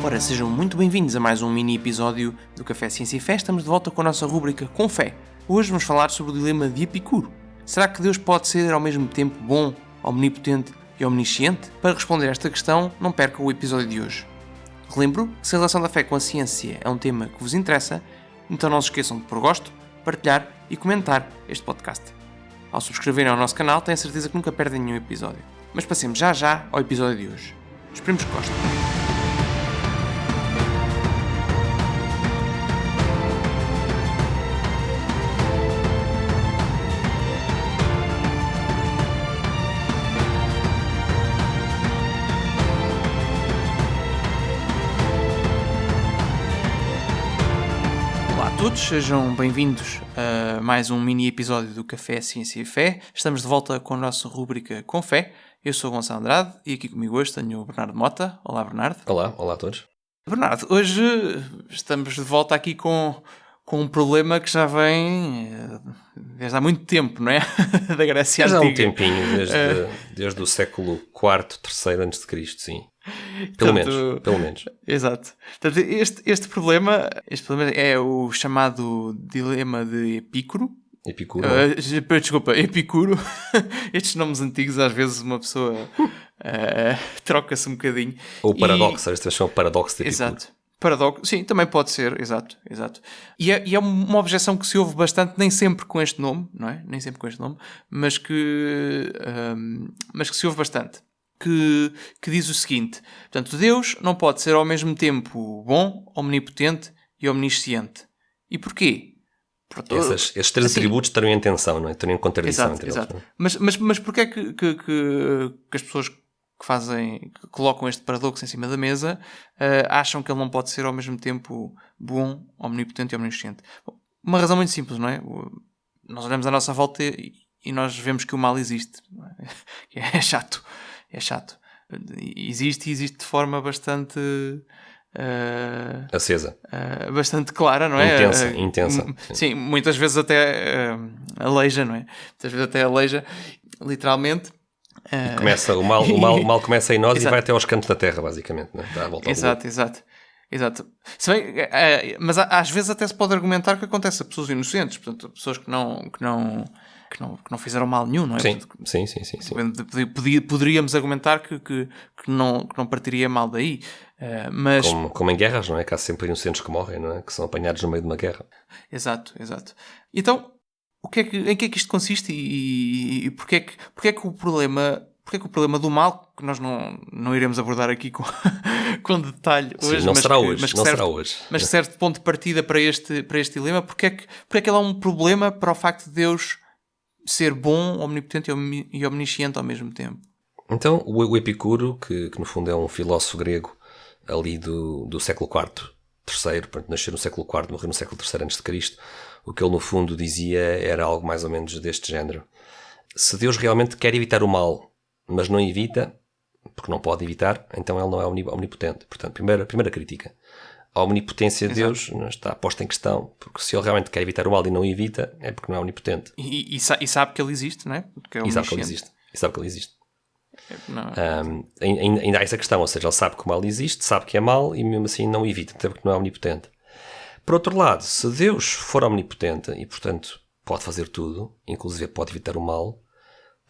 Ora, sejam muito bem-vindos a mais um mini episódio do Café Ciência e Fé. Estamos de volta com a nossa rúbrica Com Fé. Hoje vamos falar sobre o dilema de Epicuro. Será que Deus pode ser ao mesmo tempo bom, omnipotente e omnisciente? Para responder a esta questão, não perca o episódio de hoje. Relembro que se a relação da fé com a ciência é um tema que vos interessa, então não se esqueçam de pôr gosto, partilhar e comentar este podcast. Ao subscreverem ao nosso canal, tenho certeza que nunca perdem nenhum episódio. Mas passemos já ao episódio de hoje. Esperemos que gostem. Olá a todos, sejam bem-vindos a mais um mini episódio do Café Ciência e Fé. Estamos de volta com a nossa rúbrica Com Fé. Eu sou o Gonçalo Andrade e aqui comigo hoje tenho o Bernardo Mota. Olá, Bernardo. Olá a todos. Bernardo, hoje estamos de volta aqui com um problema que já vem desde há muito tempo, não é? Da Grécia Antiga. Já há um tempinho, desde o século IV, III a.C., sim. Pelo menos. Exato. Portanto, este problema é o chamado dilema de Epicuro. Epicuro. Epicuro. Estes nomes antigos, às vezes uma pessoa troca-se um bocadinho. Ou paradoxo, estas são paradoxo de Epicuro. Exato. Paradoxo, sim, também pode ser, exato. E é uma objeção que se ouve bastante, nem sempre com este nome, não é? Nem sempre com este nome, mas que se ouve bastante. Que diz o seguinte: portanto, Deus não pode ser ao mesmo tempo bom, omnipotente e omnisciente. E porquê? Esses três atributos estariam em tensão, não é? Estariam em contradição entre exato. eles. Não é? Mas porquê é que as pessoas que colocam este paradoxo em cima da mesa acham que ele não pode ser ao mesmo tempo bom, omnipotente e omnisciente? Bom, uma razão muito simples, não é? Nós olhamos à nossa volta e nós vemos que o mal existe. É chato. Existe de forma bastante acesa, bastante clara, não é? Intensa. Sim, muitas vezes até aleija, não é? Muitas vezes até aleija, literalmente. Começa, o mal começa em nós Exato. E vai até aos cantos da terra, basicamente, não é? Dá a volta ao Exato. Se bem, mas às vezes até se pode argumentar que acontece a pessoas inocentes, portanto, pessoas que não fizeram mal nenhum, não é? Sim. Poderíamos argumentar que não partiria mal daí. Mas... Como em guerras, não é? Que há sempre inocentes que morrem, não é? Que são apanhados no meio de uma guerra. Exato. Então, em que é que isto consiste e porquê é que o problema do mal, que nós não iremos abordar aqui com detalhe hoje, não será hoje. Mas serve de ponto de partida para este dilema, porque é que ele é um problema para o facto de Deus ser bom, omnipotente e omnisciente ao mesmo tempo? Então, o Epicuro, que no fundo é um filósofo grego ali do século IV, III, portanto, nasceu no século IV, morreu no século III a.C., o que ele no fundo dizia era algo mais ou menos deste género. Se Deus realmente quer evitar o mal, mas não evita, porque não pode evitar, então ele não é omnipotente. Portanto, primeira crítica. A omnipotência de Deus está posta em questão, porque se ele realmente quer evitar o mal e não evita, é porque não é omnipotente. E sabe que ele existe, não é? E sabe que ele existe. Ainda há essa questão, ou seja, ele sabe que o mal existe, sabe que é mal e mesmo assim não evita, até porque não é omnipotente. Por outro lado, se Deus for omnipotente e, portanto, pode fazer tudo, inclusive pode evitar o mal,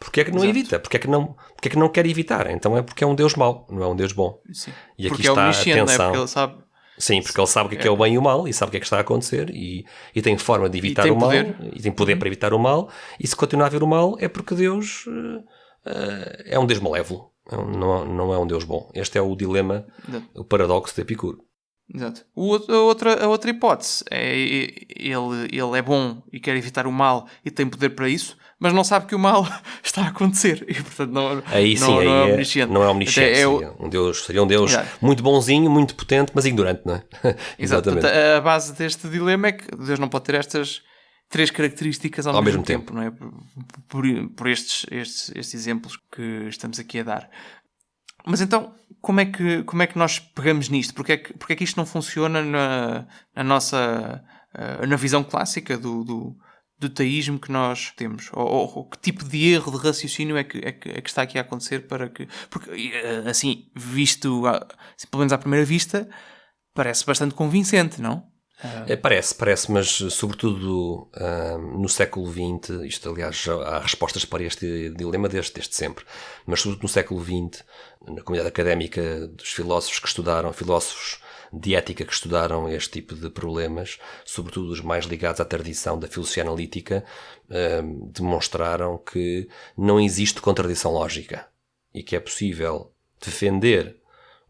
porque é que não evita? Porque é que não quer evitar? Então é porque é um Deus mau, não é um Deus bom. Sim. E aqui porque está é a tensão. Não é? Porque ele sabe... Sim, porque ele sabe o que é o bem e o mal e sabe o que é que está a acontecer e tem forma de evitar o mal e tem poder para evitar o mal, e se continuar a haver o mal é porque Deus é um Deus malévolo, não é um Deus bom. Este é o dilema, o paradoxo de Epicuro. Exato. A outra hipótese é ele é bom e quer evitar o mal e tem poder para isso, mas não sabe que o mal está a acontecer e portanto não é omnisciente. Não é omnisciente. Seria um Deus muito bonzinho, muito potente, mas ignorante, não é? Exatamente. A base deste dilema é que Deus não pode ter estas três características ao mesmo tempo, não é? Por estes exemplos que estamos aqui a dar. Mas então, como é que nós pegamos nisto? Porque é que isto não funciona na nossa na visão clássica do teísmo que nós temos? Ou que tipo de erro de raciocínio é que está aqui a acontecer para que... Porque, assim, visto, pelo menos à primeira vista, parece bastante convincente, não? Parece, mas sobretudo no século XX, isto aliás já há respostas para este dilema desde sempre, mas sobretudo no século XX, na comunidade académica dos filósofos de ética que estudaram este tipo de problemas, sobretudo os mais ligados à tradição da filosofia analítica, demonstraram que não existe contradição lógica e que é possível defender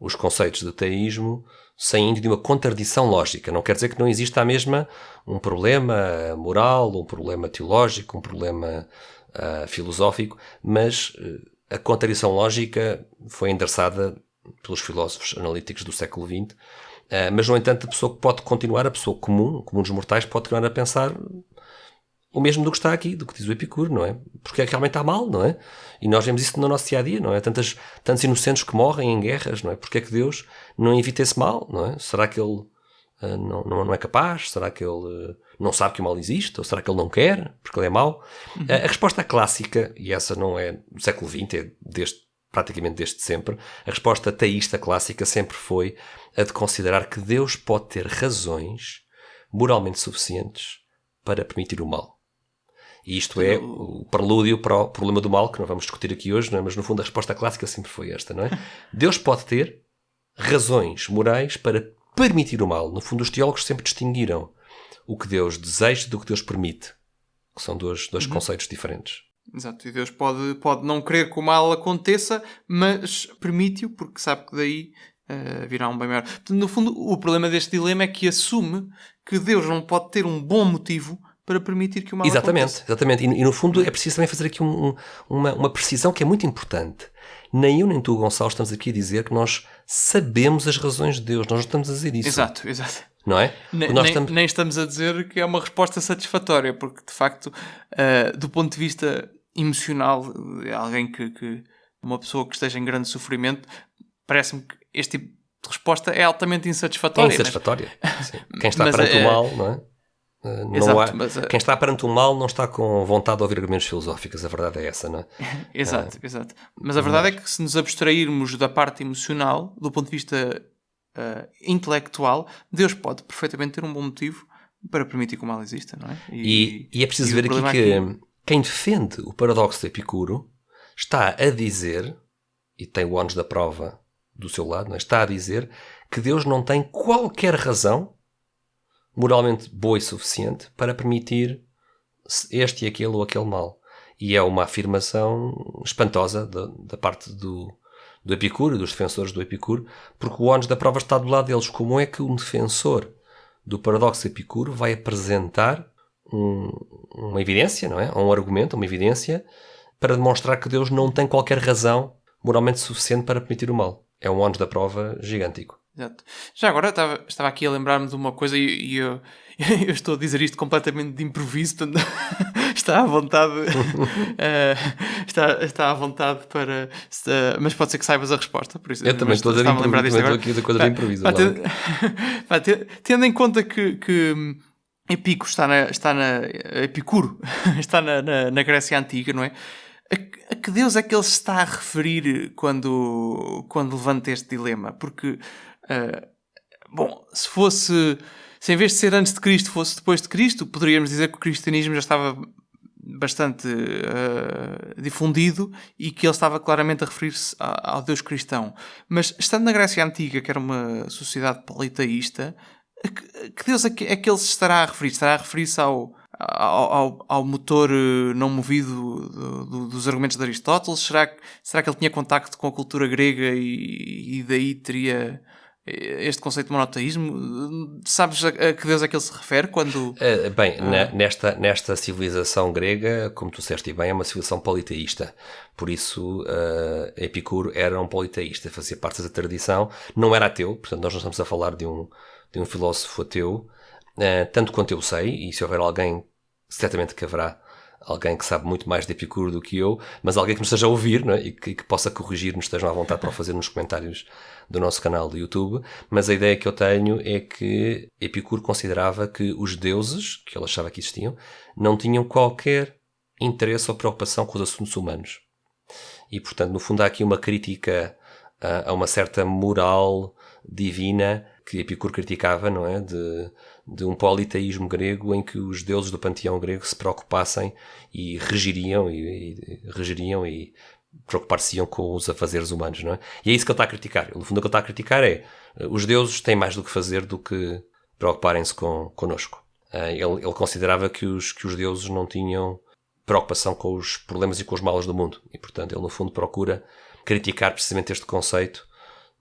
os conceitos de teísmo saindo de uma contradição lógica. Não quer dizer que não exista a mesma um problema moral, um problema teológico, um problema filosófico, mas a contradição lógica foi endereçada pelos filósofos analíticos do século XX, mas, no entanto, a pessoa comum dos mortais, pode continuar a pensar o mesmo do que está aqui, do que diz o Epicuro, não é? Porque é que realmente está mal, não é? E nós vemos isso no nosso dia-a-dia, não é? Tantos inocentes que morrem em guerras, não é? Porque é que Deus não evita esse mal, não é? Será que Ele não é capaz? Será que Ele não sabe que o mal existe? Ou será que Ele não quer, porque Ele é mau? A resposta clássica, e essa não é do século XX, é praticamente desde sempre, a resposta teísta clássica sempre foi a de considerar que Deus pode ter razões moralmente suficientes para permitir o mal. E isto é o prelúdio para o problema do mal, que não vamos discutir aqui hoje, não é? Mas no fundo a resposta clássica sempre foi esta, não é? Deus pode ter razões morais para permitir o mal. No fundo os teólogos sempre distinguiram o que Deus deseja do que Deus permite, que são dois conceitos diferentes. Exato, e Deus pode não querer que o mal aconteça, mas permite-o, porque sabe que daí virá um bem maior. Portanto, no fundo, o problema deste dilema é que assume que Deus não pode ter um bom motivo para permitir que o mal aconteça. Exatamente. E no fundo é preciso também fazer aqui uma precisão que é muito importante. Nem eu nem tu, Gonçalo, estamos aqui a dizer que nós sabemos as razões de Deus. Nós não estamos a dizer isso. Exato. Não é? Nem estamos a dizer que é uma resposta satisfatória, porque de facto, do ponto de vista emocional, alguém uma pessoa que esteja em grande sofrimento, parece-me que este tipo de resposta é altamente insatisfatória. É insatisfatória. Quem está perante o mal, não é? Quem está perante o mal não está com vontade de ouvir argumentos filosóficos. A verdade é essa, não é? Exato. Mas a verdade é que se nos abstrairmos da parte emocional, do ponto de vista intelectual, Deus pode perfeitamente ter um bom motivo para permitir que o mal exista, não é? E é preciso ver aqui que quem defende o paradoxo de Epicuro está a dizer, e tem o ónus da prova do seu lado, não é? Está a dizer que Deus não tem qualquer razão moralmente boa e suficiente para permitir este e aquele ou aquele mal. E é uma afirmação espantosa da parte do Epicuro, dos defensores do Epicuro, porque o ónus da prova está do lado deles. Como é que um defensor do paradoxo de Epicuro vai apresentar uma evidência, não é? Um argumento, uma evidência, para demonstrar que Deus não tem qualquer razão moralmente suficiente para permitir o mal? É um ónus da prova gigântico. Exato. Já agora estava aqui a lembrar-me de uma coisa e eu estou a dizer isto completamente de improviso, portanto, está à vontade está à vontade para mas pode ser que saibas a resposta, por isso eu também estou a dizer aqui da coisa de improviso. Tendo em conta que Epicuro Epicuro está na Grécia Antiga, não é? A que Deus é que ele se está a referir quando levanta este dilema? Porque, se em vez de ser antes de Cristo fosse depois de Cristo, poderíamos dizer que o cristianismo já estava bastante difundido e que ele estava claramente a referir-se ao Deus cristão. Mas, estando na Grécia Antiga, que era uma sociedade politeísta, que Deus é que ele se estará a referir? Estará a referir-se ao motor não movido dos argumentos de Aristóteles? Será que ele tinha contacto com a cultura grega e daí teria este conceito de monoteísmo? Sabes a que Deus é que ele se refere quando... Nesta civilização grega, como tu disseste bem, é uma civilização politeísta. Por isso, Epicuro era um politeísta, fazia parte da tradição, não era ateu, portanto nós não estamos a falar de um filósofo ateu, tanto quanto eu sei, e se houver alguém, certamente que haverá alguém que sabe muito mais de Epicuro do que eu, mas alguém que nos esteja a ouvir, não é? E que possa corrigir-nos, estejam à vontade para o fazer nos comentários do nosso canal do YouTube. Mas a ideia que eu tenho é que Epicuro considerava que os deuses, que ele achava que existiam, não tinham qualquer interesse ou preocupação com os assuntos humanos. E, portanto, no fundo há aqui uma crítica a uma certa moral divina que Epicuro criticava, não é? De um politeísmo grego em que os deuses do panteão grego se preocupassem e regiriam e preocupar-se-iam com os afazeres humanos, não é? E é isso que ele está a criticar. No fundo, o que ele está a criticar é os deuses têm mais do que fazer do que preocuparem-se connosco. Ele considerava que os deuses não tinham preocupação com os problemas e com os males do mundo. E, portanto, ele, no fundo, procura criticar precisamente este conceito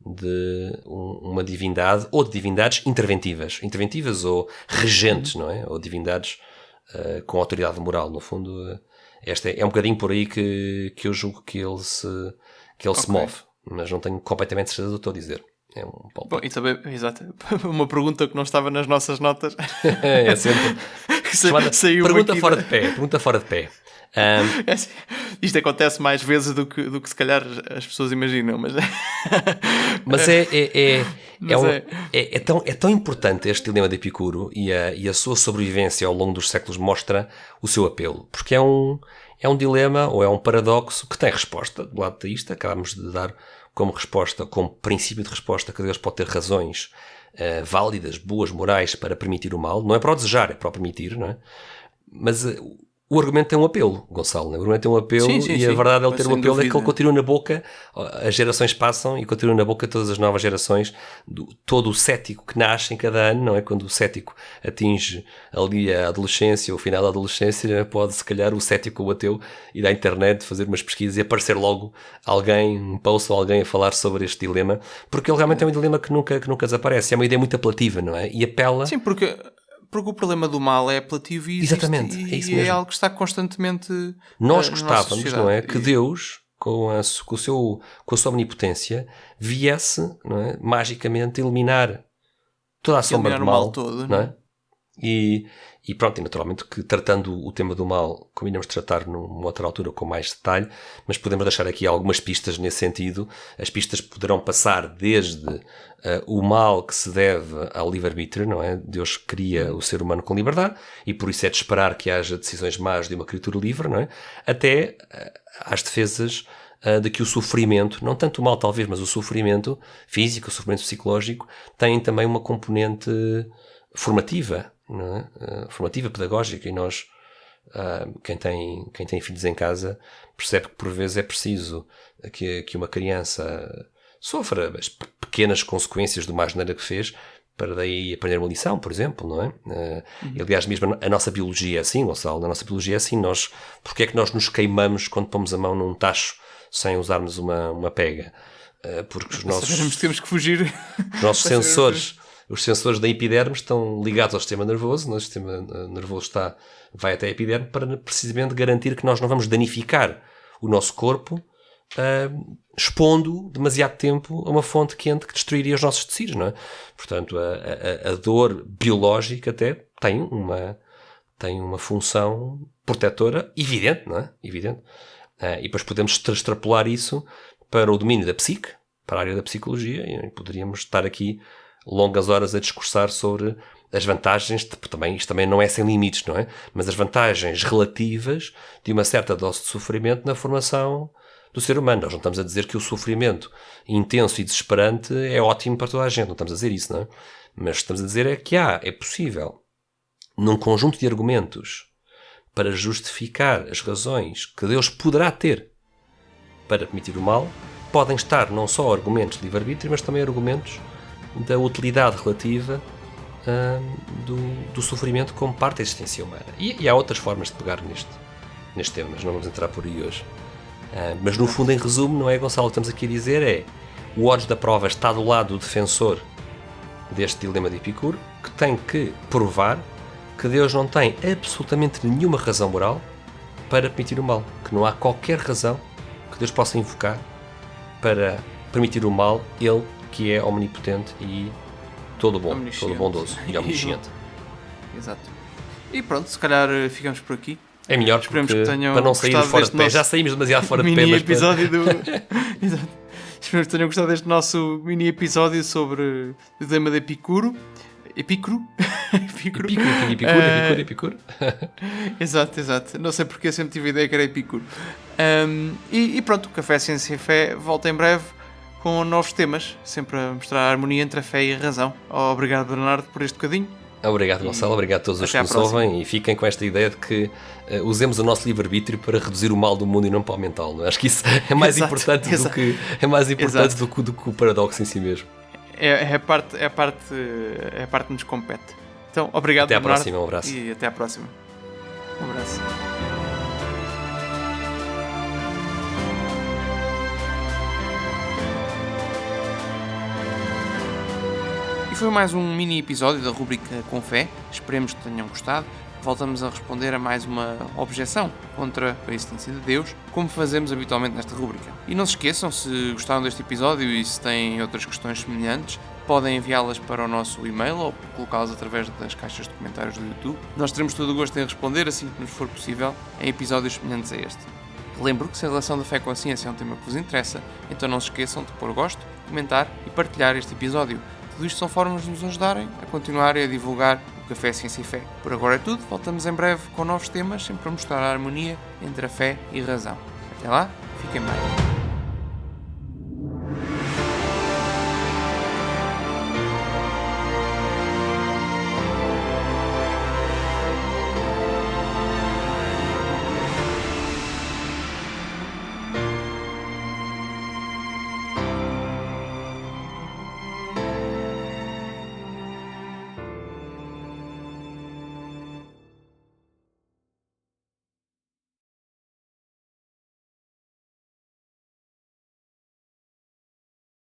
de uma divindade ou de divindades interventivas ou regentes, não é? Ou divindades com autoridade moral. No fundo, esta é um bocadinho por aí que eu julgo que ele se move, mas não tenho completamente certeza do que estou a dizer. É um palpite. Bom, e também, exato, uma pergunta que não estava nas nossas notas. É sempre saiu pergunta aqui, fora de pé. Pergunta fora de pé. Isto acontece mais vezes do que se calhar as pessoas imaginam, mas é tão importante este dilema de Epicuro e a sua sobrevivência ao longo dos séculos mostra o seu apelo, porque é um dilema ou é um paradoxo que tem resposta do lado teísta. Acabamos de dar como resposta, como princípio de resposta, que Deus pode ter razões válidas, boas, morais para permitir o mal. Não é para o desejar, é para o permitir, não é? Mas o argumento tem um apelo, Gonçalo, né? O argumento tem um apelo e a verdade é ele ter um apelo é que ele continua na boca, as gerações passam e continua na boca todas as novas gerações, todo o cético que nasce em cada ano, não é? Quando o cético atinge ali a adolescência, o final da adolescência, pode se calhar o cético ou o ateu ir à internet fazer umas pesquisas e aparecer logo alguém, um post ou alguém a falar sobre este dilema, porque ele realmente é um dilema que nunca desaparece, é uma ideia muito apelativa, não é? E apela... Sim, porque o problema do mal é apelativo e exatamente, existe, é isso e mesmo. é algo que está constantemente nós gostávamos, não é? Que Deus, com a sua omnipotência, viesse, não é? Magicamente eliminar toda a sombra do mal todo, não é? E pronto, e naturalmente que tratando o tema do mal, como iremos tratar numa outra altura com mais detalhe, mas podemos deixar aqui algumas pistas nesse sentido. As pistas poderão passar desde o mal que se deve ao livre-arbítrio, não é? Deus cria o ser humano com liberdade e por isso é de esperar que haja decisões más de uma criatura livre, não é? Até às defesas de que o sofrimento, não tanto o mal talvez, mas o sofrimento físico, o sofrimento psicológico, tem também uma componente formativa, não é? Formativa, pedagógica, e nós, quem tem filhos em casa, percebe que por vezes é preciso que uma criança sofra as pequenas consequências de uma asneira que fez para daí aprender uma lição, por exemplo, não é? Aliás, mesmo a nossa biologia é assim, Gonçalo, a nossa biologia é assim. Porque é que nós nos queimamos quando pomos a mão num tacho sem usarmos uma pega? Porque sabemos que temos que fugir. Os nossos os sensores da epiderme estão ligados ao sistema nervoso, o sistema nervoso vai até a epiderme para precisamente garantir que nós não vamos danificar o nosso corpo expondo demasiado tempo a uma fonte quente que destruiria os nossos tecidos, não é? Portanto, a dor biológica até tem uma função protetora evidente, não é? Evidente. E depois podemos extrapolar isso para o domínio da psique, para a área da psicologia, e poderíamos estar aqui longas horas a discursar sobre as vantagens, isto também não é sem limites, não é? Mas as vantagens relativas de uma certa dose de sofrimento na formação do ser humano. Nós não estamos a dizer que o sofrimento intenso e desesperante é ótimo para toda a gente, não estamos a dizer isso, não é? Mas estamos a dizer é que é possível, num conjunto de argumentos, para justificar as razões que Deus poderá ter para permitir o mal, podem estar não só argumentos de livre-arbítrio, mas também argumentos da utilidade relativa do sofrimento como parte da existência humana. E há outras formas de pegar neste tema, mas não vamos entrar por aí hoje. Mas no fundo, em resumo, não é, Gonçalo, o que estamos aqui a dizer é o ódio da prova está do lado do defensor deste dilema de Epicuro, que tem que provar que Deus não tem absolutamente nenhuma razão moral para permitir o mal, que não há qualquer razão que Deus possa invocar para permitir o mal, ele que é omnipotente e todo bondoso e omnisciente. Exato. E pronto, se calhar ficamos por aqui. É melhor porque, para não sair fora de pé. Já saímos demasiado fora de pé. Mini episódio do... Exato. Esperamos que tenham gostado deste nosso mini episódio sobre o dilema de Epicuro. Epicuro. Exato. Não sei porque eu sempre tive a ideia que era Epicuro. E pronto, o Café Ciência e Fé volta em breve com novos temas, sempre a mostrar a harmonia entre a fé e a razão. Obrigado, Bernardo, por este bocadinho. Obrigado, Gonçalo. Obrigado a todos os que nos ouvem, e fiquem com esta ideia de que usemos o nosso livre-arbítrio para reduzir o mal do mundo e não para aumentá-lo. Acho que isso é mais importante do que o paradoxo em si mesmo. É a parte que nos compete. Então, obrigado, até à Bernardo, próxima, um abraço. E até à próxima. Um abraço. Foi mais um mini episódio da rubrica Com Fé. Esperemos que tenham gostado. Voltamos a responder a mais uma objeção contra a existência de Deus, como fazemos habitualmente nesta rubrica. E não se esqueçam, se gostaram deste episódio e se têm outras questões semelhantes, podem enviá-las para o nosso e-mail ou colocá-las através das caixas de comentários do YouTube. Nós teremos todo o gosto em responder, assim que nos for possível, em episódios semelhantes a este. Lembro que se a relação da fé com a ciência é um tema que vos interessa, então não se esqueçam de pôr gosto, comentar e partilhar este episódio. Tudo isto são formas de nos ajudarem a continuar e a divulgar o Café Ciência e Fé. Por agora é tudo, voltamos em breve com novos temas, sempre a mostrar a harmonia entre a fé e a razão. Até lá, fiquem bem.